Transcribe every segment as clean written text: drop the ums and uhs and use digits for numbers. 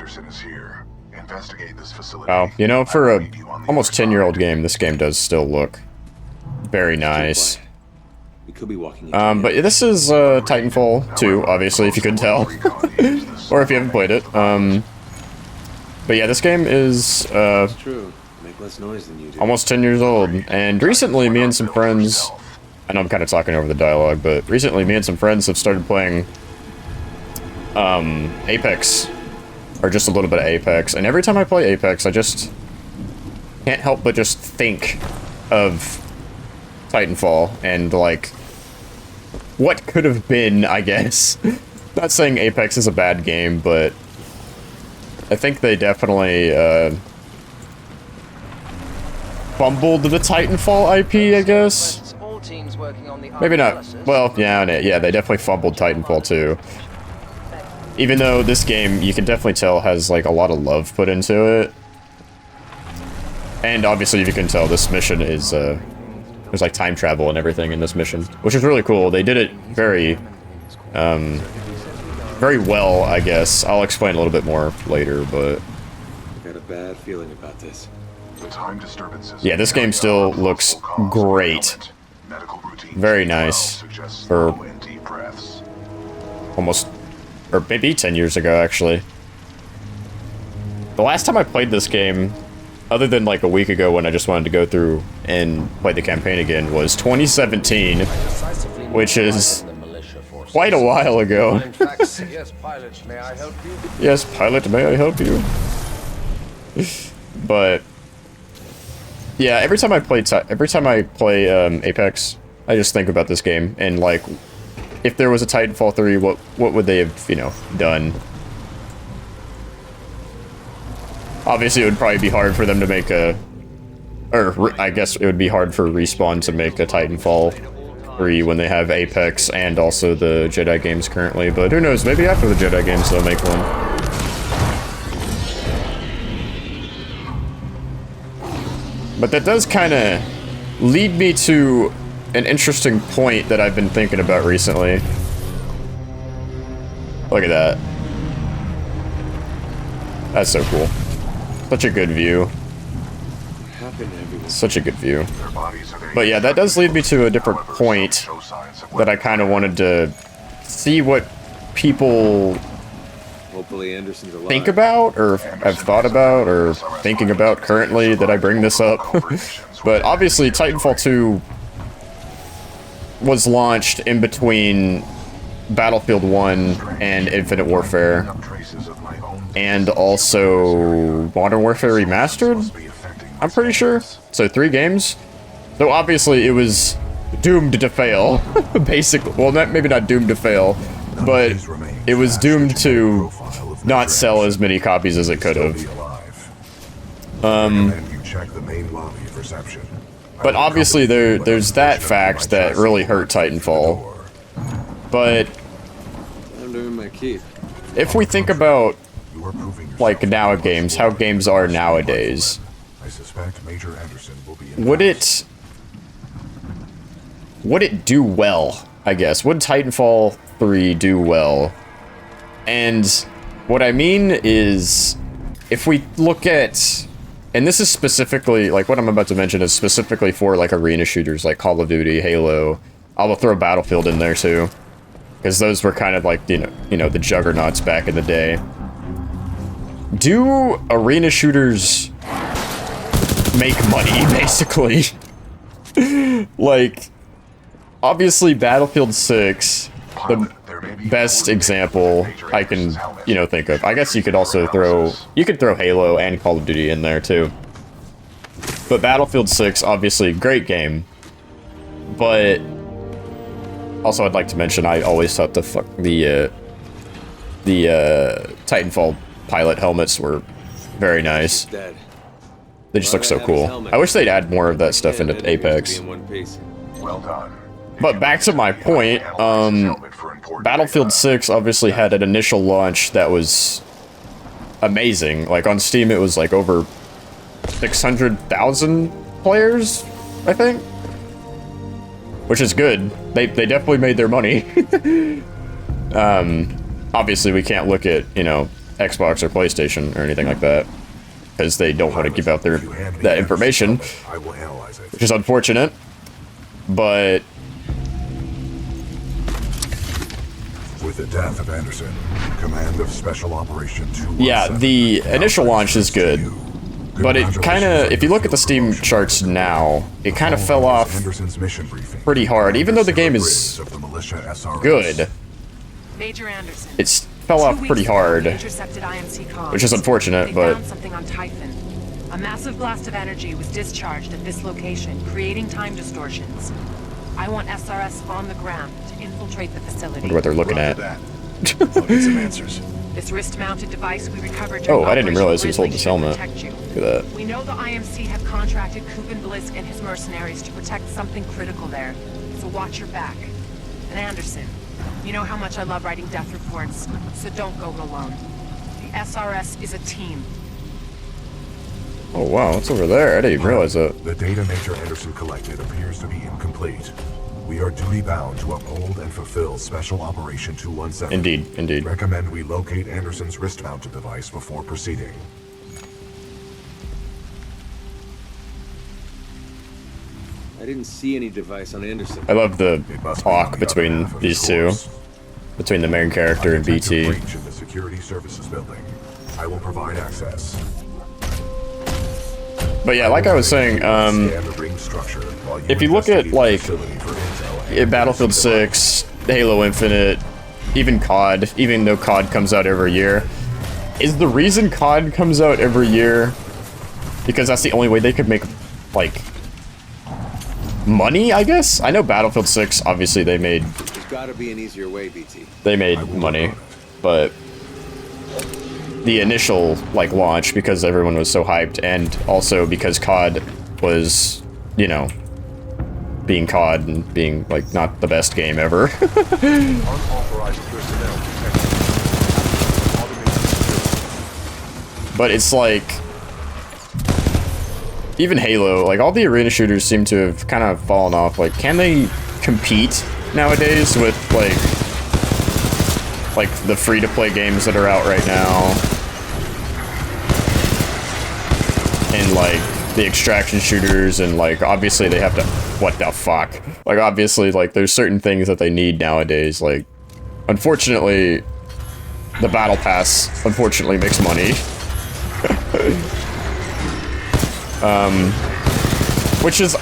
Anderson is here. Investigate this facility. Wow, you know, for a almost 10-year-old game, this game does still look very nice. We could be walking But this is Titanfall 2, obviously, if you couldn't tell, or if you haven't played it. But yeah, this game is true. Make less noise than you do. almost 10 years old, and recently me and some friends, I know I'm kind of talking over the dialogue, but recently me and some friends have started playing Apex, or just a little bit of Apex, and every time I play Apex, I just can't help but just think of Titanfall, and like, what could have been, I guess. Not saying Apex is a bad game, but I think they definitely, fumbled the Titanfall IP, I guess? Maybe not. Well, yeah, they definitely fumbled Titanfall 2. Even though this game, you can definitely tell, has, like, a lot of love put into it. And obviously, if you can tell, this mission is, there's, like, time travel and everything in this mission, which is really cool. They did it very, very well, I guess. I'll explain a little bit more later, but... I got a bad feeling about this. Yeah, this game still looks great. Very nice. For almost, or maybe 10 years ago, actually. The last time I played this game, other than like a week ago when I just wanted to go through and play the campaign again, was 2017, which is quite a while ago. Yes, pilot, may I help you? Yes, pilot, may I help you? But yeah, every time I play Apex, I just think about this game and like, if there was a Titanfall 3, what would they have, you know, done? Obviously, it would probably be hard for them to make a, or I guess it would be hard for Respawn to make a Titanfall 3 when they have Apex and also the Jedi games currently, but who knows, maybe after the Jedi games they'll make one. But that does kind of lead me to an interesting point that I've been thinking about recently. Look at that. That's so cool. Such a good view. Such a good view. But yeah, that does lead me to a different point that I kind of wanted to see what people think about, or have thought about, or thinking about currently that I bring this up. But obviously, Titanfall 2 was launched in between Battlefield 1 and Infinite Warfare, and also Modern Warfare Remastered, I'm pretty sure. So 3 games. So obviously it was doomed to fail, basically. Well, maybe not doomed to fail, but it was doomed to not sell as many copies as it could have. But obviously there's that fact that really hurt Titanfall. But if we think about like now games, how games are nowadays, would it do well, I guess? Would Titanfall 3 do well? And what I mean is, if we look at, and this is specifically, like what I'm about to mention is specifically for like arena shooters like Call of Duty, Halo. I will throw Battlefield in there too, because those were kind of like, you know, the juggernauts back in the day. Do arena shooters make money, basically? Like, obviously Battlefield 6, the best example I can, you know, think of. I guess you could also throw Halo and Call of Duty in there too. But Battlefield 6, obviously, great game. But also I'd like to mention, I always thought the Titanfall pilot helmets were very nice. They just look so cool. I wish they'd add more of that stuff into Apex. But back to my point, Battlefield 6 obviously had an initial launch that was amazing. Like on Steam it was like over 600,000 players, I think. Which is good. They definitely made their money. Obviously we can't look at, you know, Xbox or PlayStation or anything like that, because they don't want to give out that information, I will analyze it. which is unfortunate. But With the death of Anderson, command of Special Operation 217. yeah, the initial launch is good, but it kind of, if you look at the Steam charts now, it kind of fell off Anderson's mission briefing. pretty hard, even though the game is Of the militia SRS. good. Major Anderson. It fell off pretty hard, Intercepted IMC comms. which is unfortunate, They but found something on Typhon. A massive blast of energy was discharged at this location, creating time distortions. I want SRS on the ground to infiltrate the facility. wonder what they're looking at. That. I'll get some answers. This wrist-mounted device we recovered Oh, during I didn't even Operation realize he was holding Grizzly his should helmet. protect you. Look at that. We know the IMC have contracted Kuben Blisk and his mercenaries to protect something critical there, so watch your back. And Anderson, you know how much I love writing death reports, so don't go it alone. The SRS is a team. Oh wow, what's over there? I didn't even realize that. The data Major Anderson collected appears to be incomplete. We are duty bound to uphold and fulfill Special Operation 217. Indeed, indeed. Recommend we locate Anderson's wrist-mounted device before proceeding. I didn't see any device on Anderson. I love the It must be on talk the other between half of these his two, course. between the main character and I detect a BT. breach in the security services building. I will provide access. But yeah, like I was saying, Scan the ring structure while if you look at, investigate the like, facility for intel and Battlefield 6, Halo Infinite, even COD, even though COD comes out every year, is the reason COD comes out every year because that's the only way they could make, like, money, I guess? I know Battlefield 6, obviously they made There's gotta be an easier way, BT. money, but the initial, like, launch, because everyone was so hyped, and also because COD was, you know, being COD and being, like, not the best game ever. unauthorized personnel detected. But it's like, even Halo, like, all the arena shooters seem to have kind of fallen off. Like, can they compete nowadays with, like the free-to-play games that are out right now? And, like, the extraction shooters, and, like, obviously they have to, what the fuck? Like, obviously, like, there's certain things that they need nowadays. Like, unfortunately, the Battle Pass, unfortunately, makes money. Which is,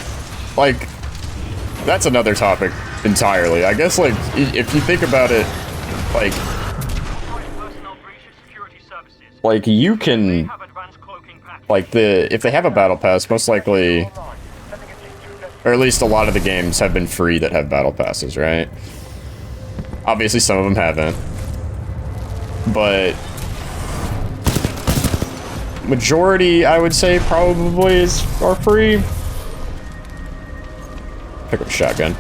like, that's another topic entirely. I guess, like, if you think about it, like you can, like, if they have a battle pass, most likely, or at least a lot of the games have been free that have battle passes, right? Obviously, some of them haven't, but majority, I would say, probably are free. Pick up a shotgun.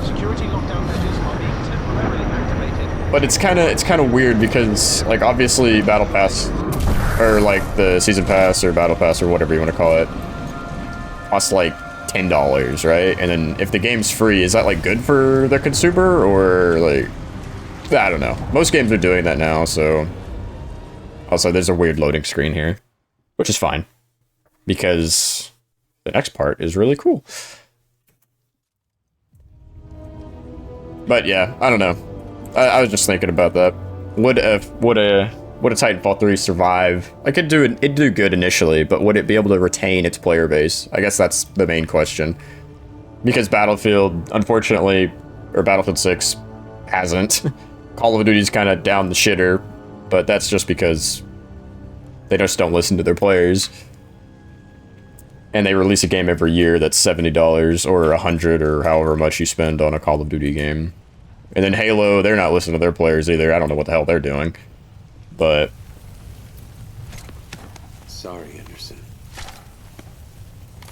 Security lockdown measures are being temporarily activated. But it's kind of weird because, like, obviously Battle Pass, or like the Season Pass or Battle Pass or whatever you want to call it, costs like $10, right? And then if the game's free, is that, like, good for the consumer, or, like, I don't know. Most games are doing that now, so. Also, there's a weird loading screen here, which is fine, because the next part is really cool. But yeah, I don't know. I was just thinking about that. Would a Titanfall 3 survive? Like, it'd do good initially, but would it be able to retain its player base? I guess that's the main question. Because Battlefield, unfortunately, or Battlefield 6 hasn't. Call of Duty's kind of down the shitter, but that's just because they just don't listen to their players. And they release a game every year that's $70 or $100 or however much you spend on a Call of Duty game. And then Halo, they're not listening to their players either. I don't know what the hell they're doing. But Sorry, Anderson.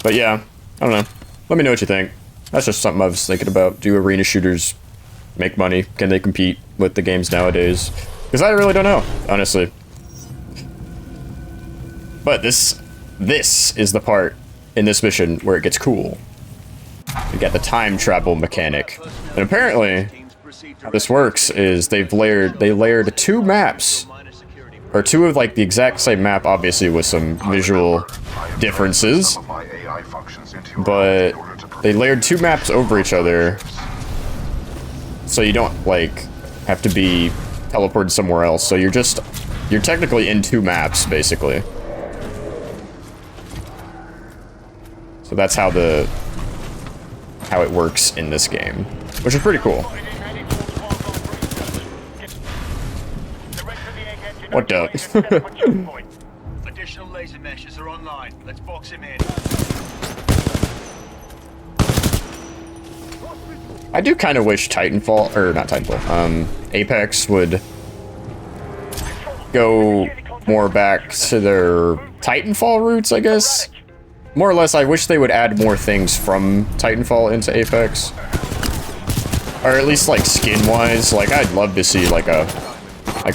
But yeah, I don't know. Let me know what you think. That's just something I was thinking about. Do arena shooters make money? Can they compete with the games nowadays? Because I really don't know, honestly. But this is the part in this mission where it gets cool. We got the time travel mechanic. And apparently, how this works is they layered two maps, or two of like the exact same map, obviously with some visual differences, but they layered two maps over each other, so you don't like have to be teleported somewhere else. So you're technically in two maps basically. So that's how it works in this game, which is pretty cool. What the? Additional laser meshes are online. Let's box him in. I do kind of wish Titanfall, or not Titanfall, Apex would go more back to their Titanfall roots, I guess. More or less, I wish they would add more things from Titanfall into Apex. Or at least, like, skin-wise. Like, I'd love to see, like,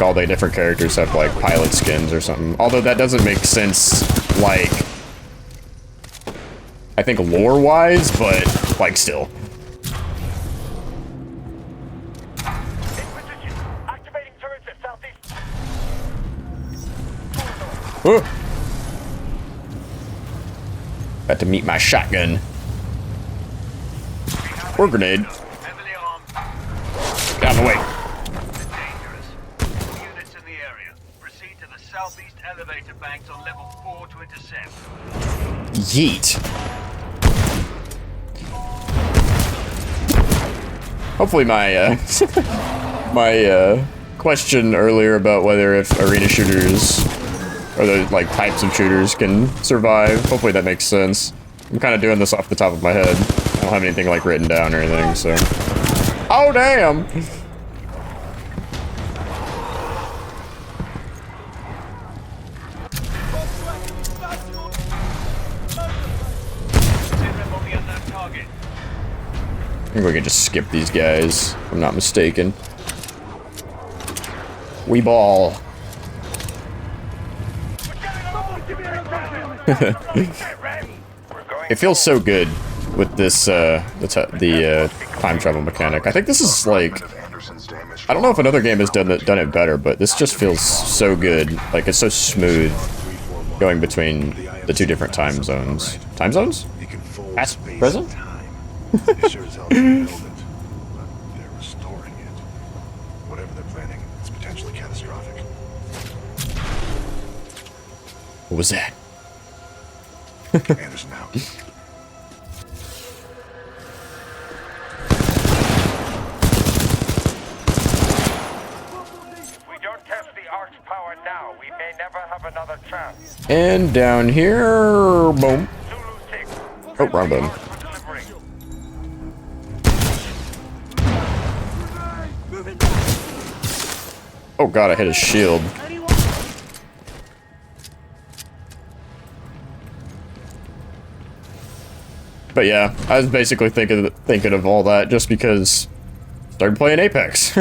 all the different characters have, like, pilot skins or something. Although that doesn't make sense, like, I think lore-wise, but, like, still. Oh. About to meet my shotgun. Or grenade. Get out of the way. Dangerous. Units in the area. Proceed to the southeast elevator banks on level 4 to intercept. Yeet. Hopefully my my question earlier about whether if arena shooters or the like types of shooters can survive, hopefully that makes sense. I'm kind of doing this off the top of my head. I don't have anything like written down or anything, so. Oh damn! I think we can just skip these guys, if I'm not mistaken. We ball. It feels so good with this, the time travel mechanic. I think this is like, I don't know if another game has done it better, but this just feels so good. Like, it's so smooth going between the two different time zones. Time zones? Past, present? They sure as hell didn't build it, but they're restoring it. Whatever they're planning, it's potentially catastrophic. What was that? Anderson out. If we don't test the Ark's power now, we may never have another chance. And down here, boom. Zulu 6. Oh, wrong button. Oh god, I hit his shield. But yeah, I was basically thinking of all that just because I started playing Apex.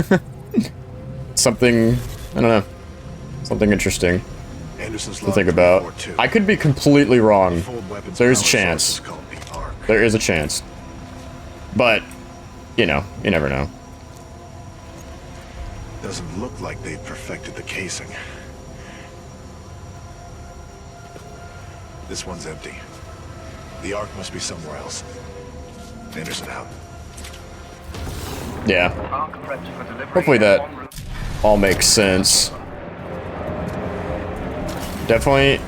Something, I don't know, something interesting to think about. I could be completely wrong. There's a chance. There is a chance. But, you know, you never know. Doesn't look like they've perfected the casing. This one's empty. The Ark must be somewhere else. Anderson out. Yeah. Hopefully that all makes sense. Definitely.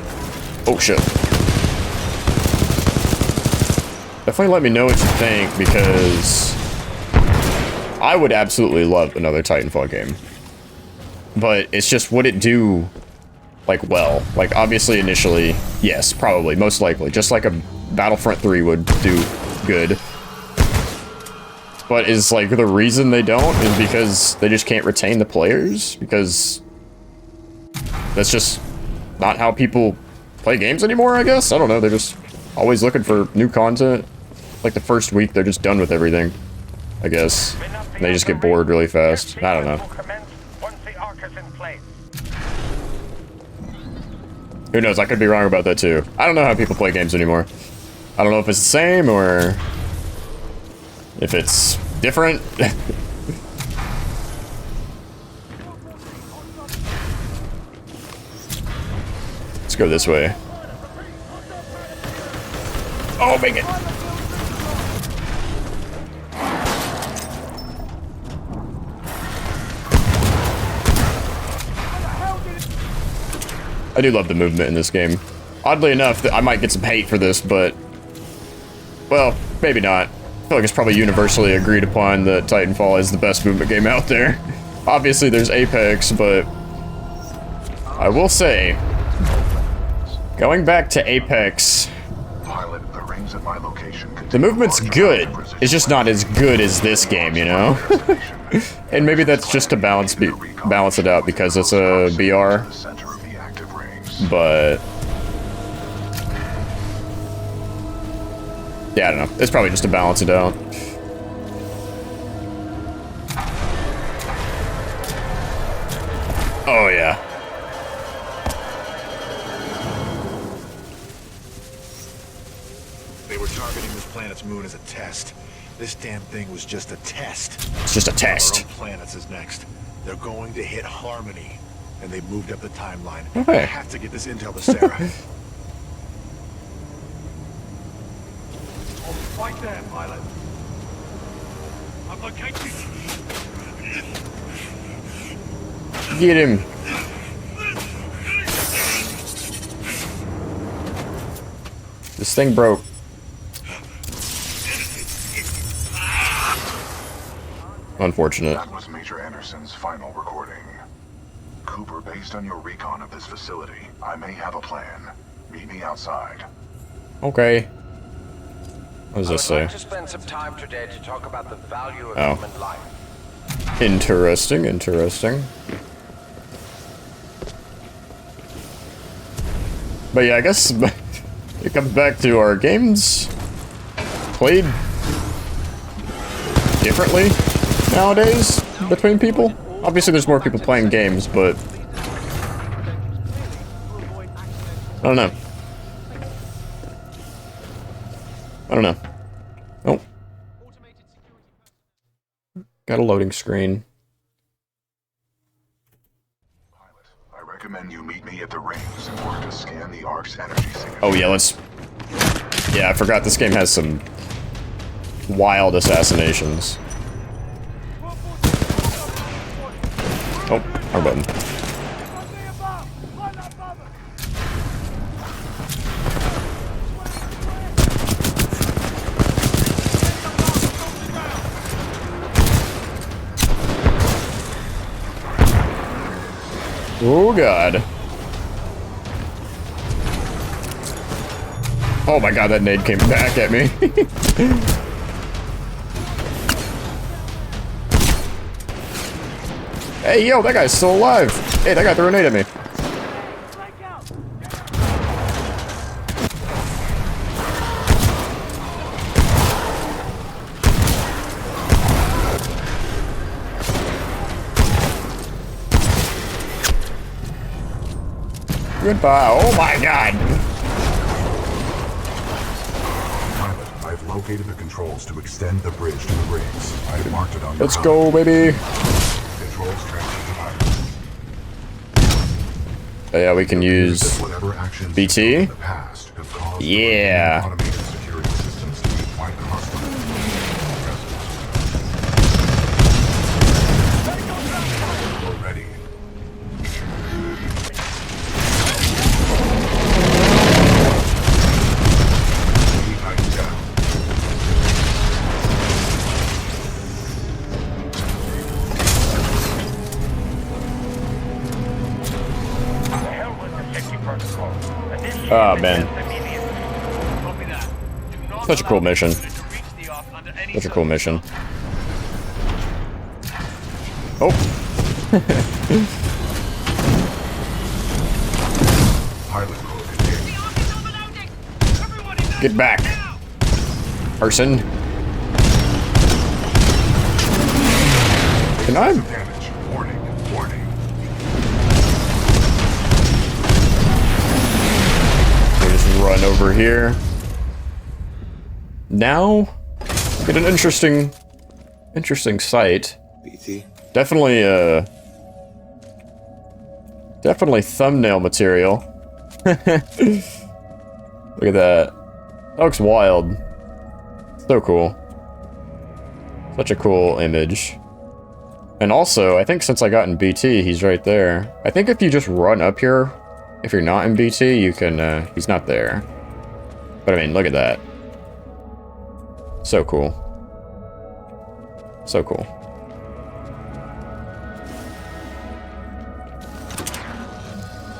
Oh shit. Definitely let me know what you think, because I would absolutely love another Titanfall game. But it's just, would it do, like, well? Like, obviously, initially, yes, probably, most likely. Just like a Battlefront 3 would do good. But is, like, the reason they don't is because they just can't retain the players? Because that's just not how people play games anymore, I guess? I don't know, they're just always looking for new content. Like, the first week, they're just done with everything, I guess. And they just get bored really fast. I don't know. Who knows, I could be wrong about that too. I don't know how people play games anymore. I don't know if it's the same or if it's different. go this way. Oh, make it! I do love the movement in this game. Oddly enough, I might get some hate for this, but... well, maybe not. I feel like it's probably universally agreed upon that Titanfall is the best movement game out there. Obviously, there's Apex, but... I will say... going back to Apex... Pilot, the rings at my location the movement's good. It's just not as good as this game, you know? And maybe that's just to balance it out because it's a BR. But... yeah, I don't know. It's probably just to balance it out. Oh, yeah. They were targeting this planet's moon as a test. This damn thing was just a test. It's just a test. Our own planets is next. They're going to hit Harmony. And they moved up the timeline. Okay. I have to get this intel to Sarah. Right there, pilot. I've located. Get him. This thing broke. Unfortunate. That was Major Anderson's final recording. Cooper, based on your recon of this facility, I may have a plan. Meet me outside. Okay. What does this say? I'd like to spend some time today to talk about the value of Oh. human life. Interesting, interesting. But yeah, I guess it comes back to our games played differently nowadays between people. Obviously, there's more people playing games, but I don't know. I don't know. Oh. Got a loading screen. I recommend you meet me at the rings in order to scan the Ark's energy signature. Oh yeah, let's... yeah, I forgot this game has some wild assassinations. Oh, our button. Oh god. Oh my god, that nade came back at me. Hey, yo, that guy's still alive. Hey, that guy threw a nade at me. Goodbye. Oh my god. Pilot, I've located the controls to extend the bridge to the rings. I've marked it on your Let's go, baby. Controls transfer to pilot. Oh, yeah, we can use Whatever actions BT. in the past have caused Yeah. automated security systems to be quite hostile. We're ready. Keep down. The hell with the safety protocol. Initiate Oh, the man. test immediately. Copy that. Do not Such a cool allow mission. to reach the Ark under any Such a cool mission. Oh. Pilot code engaged. Get back. Person. Can I? Damage. Warning. Warning. We just run over here. Now, get an interesting sight. BT. Definitely thumbnail material. Look at that. That looks wild. So cool. Such a cool image. And also, I think since I got in BT, he's right there. I think if you just run up here, if you're not in BT, you can, he's not there. But I mean, look at that. So cool. So cool.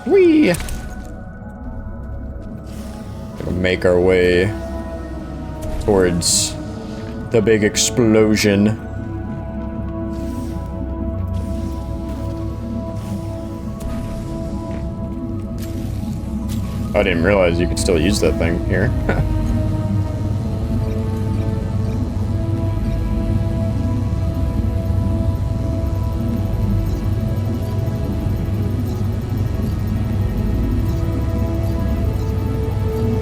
Whee! Gonna make our way towards the big explosion. I didn't realize you could still use that thing here.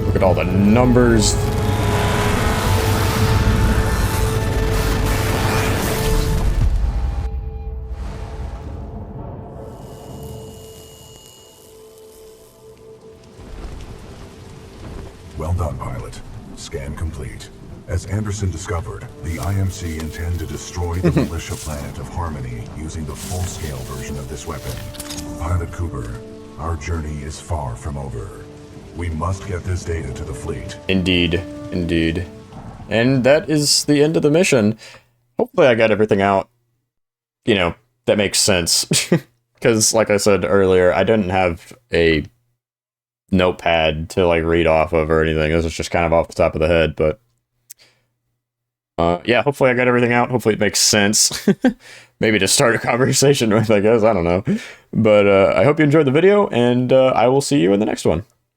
Look at all the numbers. Well done, pilot. Scan complete. As Anderson discovered, the IMC intend to destroy the militia planet of Harmony using the full-scale version of this weapon. Pilot Cooper, our journey is far from over. We must get this data to the fleet. Indeed, indeed. And that is the end of the mission. Hopefully I got everything out, you know, that makes sense. Because, like I said earlier, I didn't have a notepad to, like, read off of or anything. This was just kind of off the top of the head, but... yeah, hopefully I got everything out. Hopefully it makes sense. Maybe to start a conversation with, I guess. I don't know. But I hope you enjoyed the video, and I will see you in the next one.